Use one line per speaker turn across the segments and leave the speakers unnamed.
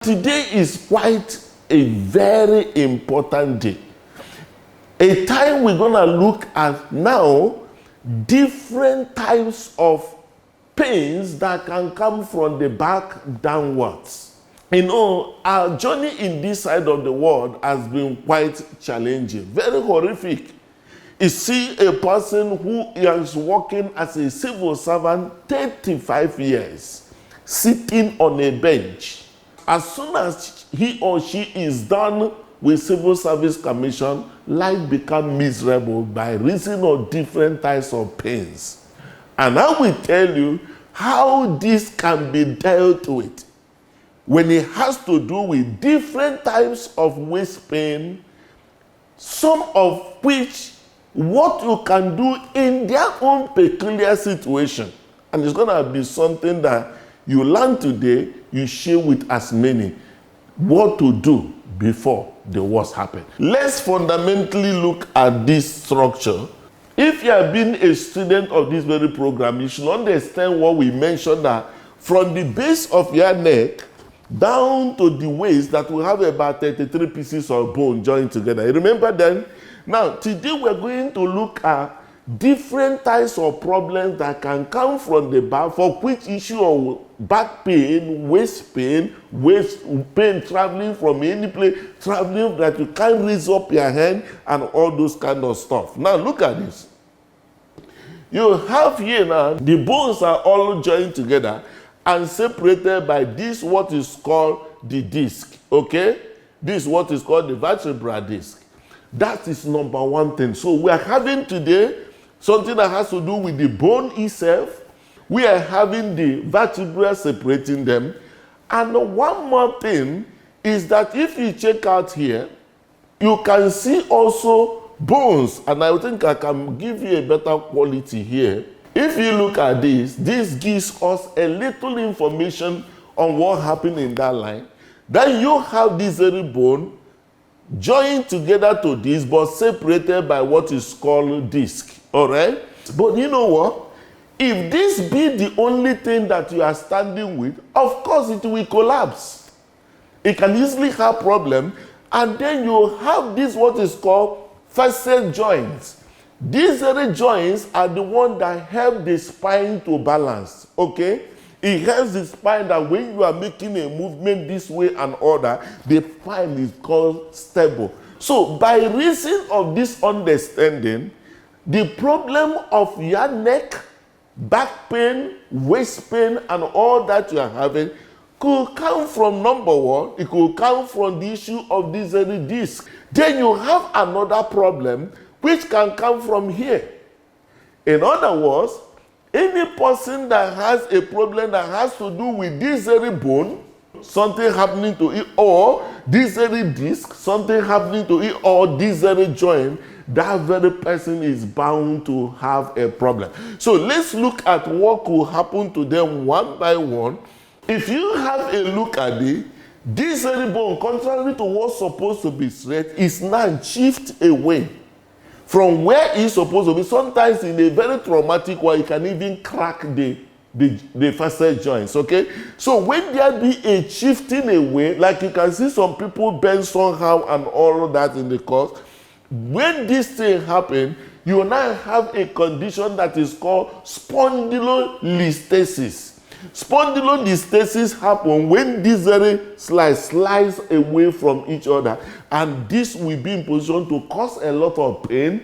Today is quite a very important day. A time we're going to look at now different types of pains that can come from the back downwards. You know, our journey in this side of the world has been quite challenging, very horrific. You see a person who is working as a civil servant 35 years, sitting on a bench. As soon as he or she is done with Civil Service Commission, life becomes miserable by reason of different types of pains. And I will tell you how this can be dealt with when it has to do with different types of waist pain, some of which what you can do in their own peculiar situation. And it's going to be something that you learn today, you share with as many what to do before the worst happens. Let's fundamentally look at this structure. If you have been a student of this very program, you should understand what we mentioned, that from the base of your neck down to the waist, that we have about 33 pieces of bone joined together. You remember then? Now, today we're going to look at different types of problems that can come from the back, for which issue of back pain, waist pain traveling from any place, traveling that you can't raise up your hand, and all those kind of stuff. Now look at this. You have here now, the bones are all joined together and separated by this, what is called the disc, okay? This is what is called the vertebral disc. That is number one thing. So we are having today something that has to do with the bone itself. We are having the vertebrae separating them. And one more thing is that if you check out here, you can see also bones. And I think I can give you a better quality here. If you look at this gives us a little information on what happened in that line. Then you have this very bone joined together to this, but separated by what is called disc. All right? But you know what? If this be the only thing that you are standing with, of course it will collapse. It can easily have problem. And then you have this, what is called facet joints. These very joints are the ones that help the spine to balance. Okay? It helps the spine that when you are making a movement this way and other, the spine is called stable. So by reason of this understanding, the problem of your neck, back pain, waist pain, and all that you are having could come from, number one, it could come from the issue of this very disc. Then you have another problem which can come from here. In other words, any person that has a problem that has to do with this very bone, something happening to it, or this very disc, something happening to it, or this very joint, that very person is bound to have a problem. So let's look at what could happen to them one by one. If you have a look at it, this very bone, contrary to what's supposed to be straight, is now shift away from where it's supposed to be. Sometimes in a very traumatic way, you can even crack the facet joints, okay? So when there be a shifting away, like you can see some people bend somehow and all of that in the course, when this thing happens, you now have a condition that is called spondylolisthesis. Spondylolisthesis happens when these very slides away from each other, and this will be in position to cause a lot of pain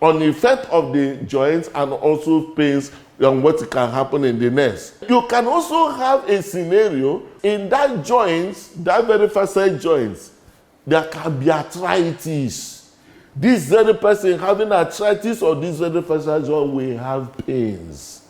on the effect of the joints, and also pains on what can happen in the neck. You can also have a scenario in that joints, that very facet joints, there can be arthritis. This very person having arthritis or this very facet joint will have pains.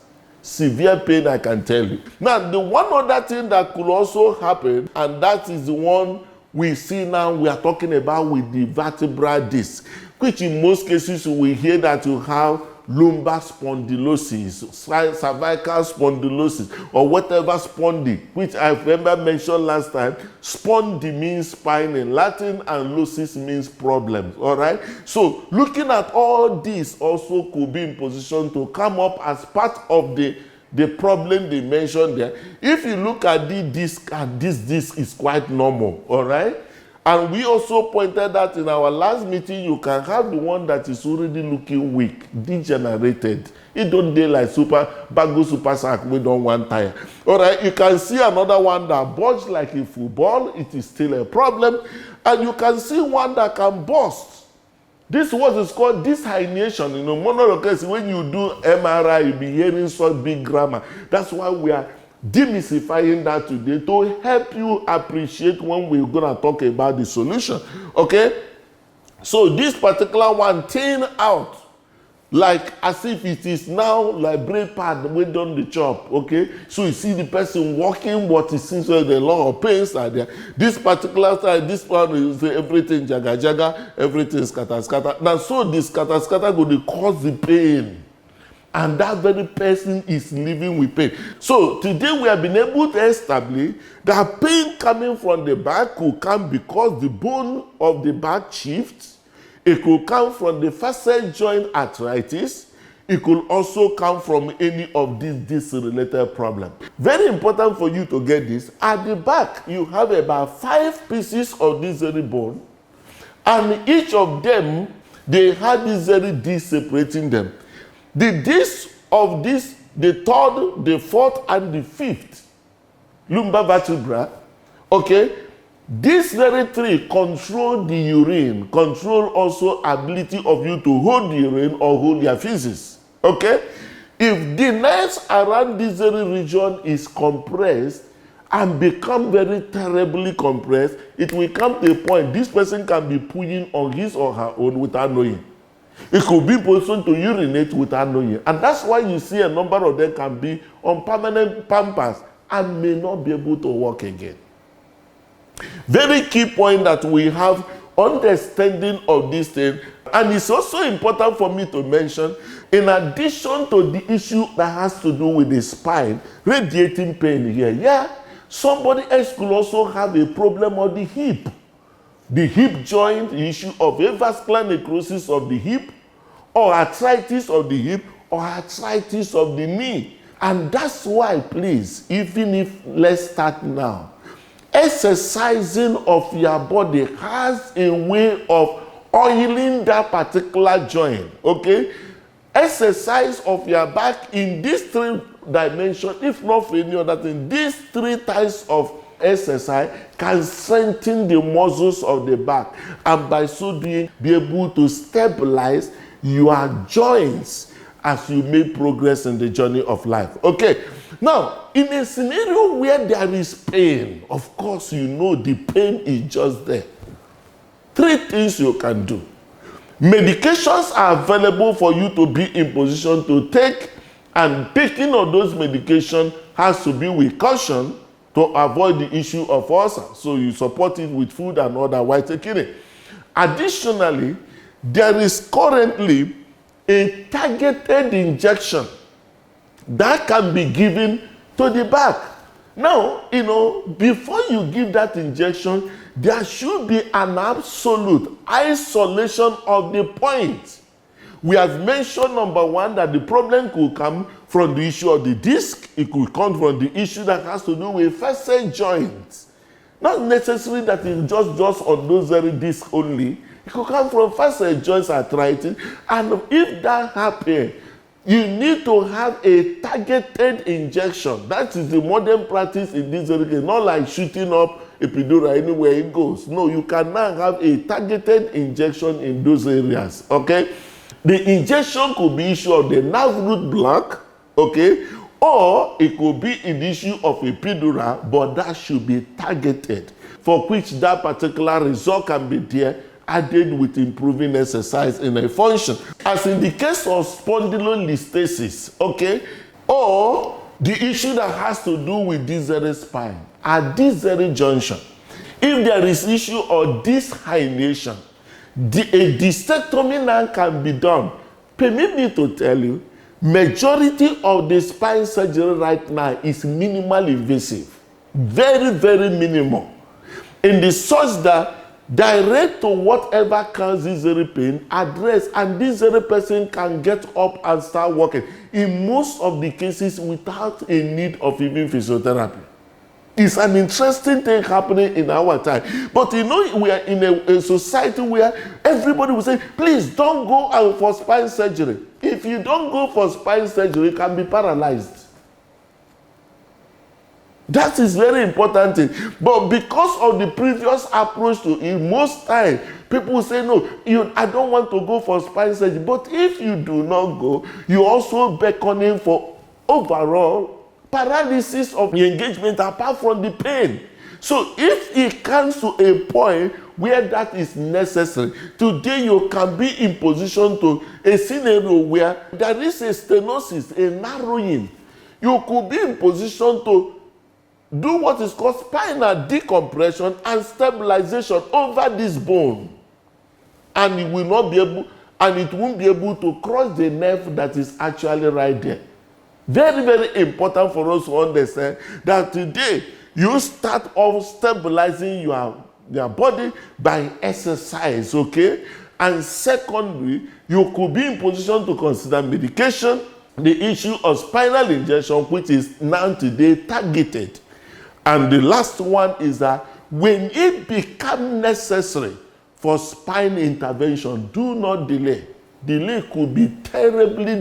Severe pain, I can tell you. Now, the one other thing that could also happen, and that is the one we see now, we are talking about with the vertebral disc, which in most cases we hear that you have lumbar spondylosis, cervical spondylosis, or whatever spondy, which I remember mentioned last time. Spondy means spine in Latin, and losis means problems, all right? So looking at all this also could be in position to come up as part of the the problem they mentioned there. If you look at the disc, and this disc is quite normal, all right? And we also pointed out in our last meeting, you can have the one that is already looking weak, degenerated. It don't dey like Bago Super Sack, we don't want tire. All right, you can see another one that bulges like a football. It is still a problem. And you can see one that can burst. This what is called disherniation. You know, monolocus, when you do MRI, you'll be hearing such big grammar. That's why we are demystifying that today to help you appreciate when we're going to talk about the solution. Okay? So this particular one thin out like as if it is now like bread pad we done the chop. Okay? So you see the person walking, but it seems like a lot of pains are there. This particular side, this one is everything jaga jaga, everything scatter scatter. Now so this scatter scatter going to cause the pain. And that very person is living with pain. So today we have been able to establish that pain coming from the back could come because the bone of the back shifts. It could come from the facet joint arthritis. It could also come from any of these disc-related problems. Very important for you to get this. At the back, you have about 5 pieces of this very bone. And each of them, they have this very disc separating them. The disc of this, the third, the fourth, and the fifth lumbar vertebra, okay, these very three control the urine, control also ability of you to hold the urine or hold your feces, okay? If the nerves around this very region is compressed and become very terribly compressed, it will come to a point this person can be pulling on his or her own without knowing. It could be person to urinate without knowing. And that's why you see a number of them can be on permanent pampers and may not be able to walk again. Very key point that we have understanding of this thing. And it's also important for me to mention, in addition to the issue that has to do with the spine, radiating pain here. Yeah, somebody else could also have a problem of the hip. The hip joint, the issue of avascular necrosis of the hip, or arthritis of the hip, or arthritis of the knee. And that's why, please, even if, let's start now, exercising of your body has a way of oiling that particular joint, okay? Exercise of your back in these 3 dimensions, if not for any other thing, these 3 types of exercise can strengthen the muscles of the back, and by so doing be able to stabilize your joints as you make progress in the journey of life. Okay, now in a scenario where there is pain, of course you know the pain is just there. 3 things you can do. Medications are available for you to be in position to take, and taking of those medications has to be with caution to avoid the issue of ulcer. So you support it with food and otherwise taking it. Additionally, there is currently a targeted injection that can be given to the back. Now, you know, before you give that injection, there should be an absolute isolation of the point. We have mentioned, number 1, that the problem could come from the issue of the disc. It could come from the issue that has to do with facet joints. Not necessarily that it's just on those very discs only. It could come from facet joints arthritis. And if that happens, you need to have a targeted injection. That is the modern practice in this very case. Not like shooting up epidural anywhere it goes. No, you can now have a targeted injection in those areas. Okay? The injection could be issue of the nerve root block, okay, or it could be an issue of epidural, but that should be targeted, for which that particular result can be there, added with improving exercise in a function. As in the case of spondylolisthesis, okay, or the issue that has to do with this very spine, at this very junction, if there is issue of disc herniation, a discectomy now can be done. Permit me to tell you, majority of the spine surgery right now is minimal invasive. Very, very minimal. In the such that direct to whatever causes this very pain, address, and this very person can get up and start working. In most of the cases, without a need of even physiotherapy. It's an interesting thing happening in our time. But you know, we are in a society where everybody will say, please don't go out for spine surgery. If you don't go for spine surgery, you can be paralyzed. That is very important thing. But because of the previous approach to it, most times people say, no, I don't want to go for spine surgery. But if you do not go, you also beckoning for overall paralysis of the engagement apart from the pain. So if it comes to a point where that is necessary, today you can be in position to a scenario where there is a stenosis, a narrowing. You could be in position to do what is called spinal decompression and stabilization over this bone. And it will not be able, and it won't be able to cross the nerve that is actually right there. Very, very important for us to understand that today you start off stabilizing your body by exercise, okay? And secondly, you could be in position to consider medication, the issue of spinal injection, which is now today targeted. And the last one is that when it becomes necessary for spine intervention, do not delay. Delay could be terribly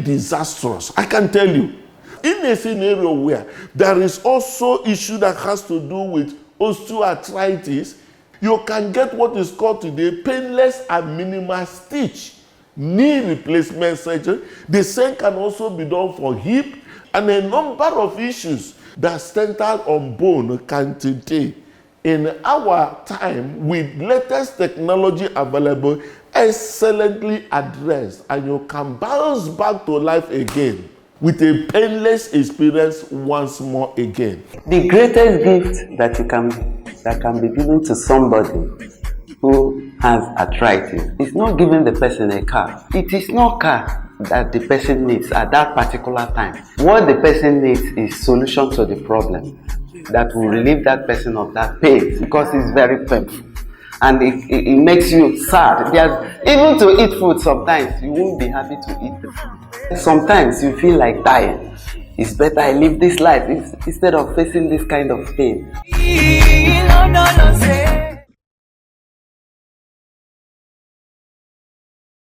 disastrous. I can tell you. In a scenario where there is also issue that has to do with osteoarthritis, you can get what is called today painless and minimal stitch knee replacement surgery. The same can also be done for hip, and a number of issues that center on bone can today, in our time, with latest technology available, excellently addressed, and you can bounce back to life again with a painless experience once more again.
The greatest gift that can be given to somebody who has arthritis is not giving the person a car. It is not car that the person needs at that particular time. What the person needs is solution to the problem that will relieve that person of that pain, because it's very painful and it makes you sad. Even to eat food, sometimes you won't be happy to eat the food. Sometimes you feel like dying. It's better I live this life instead of facing this kind of pain.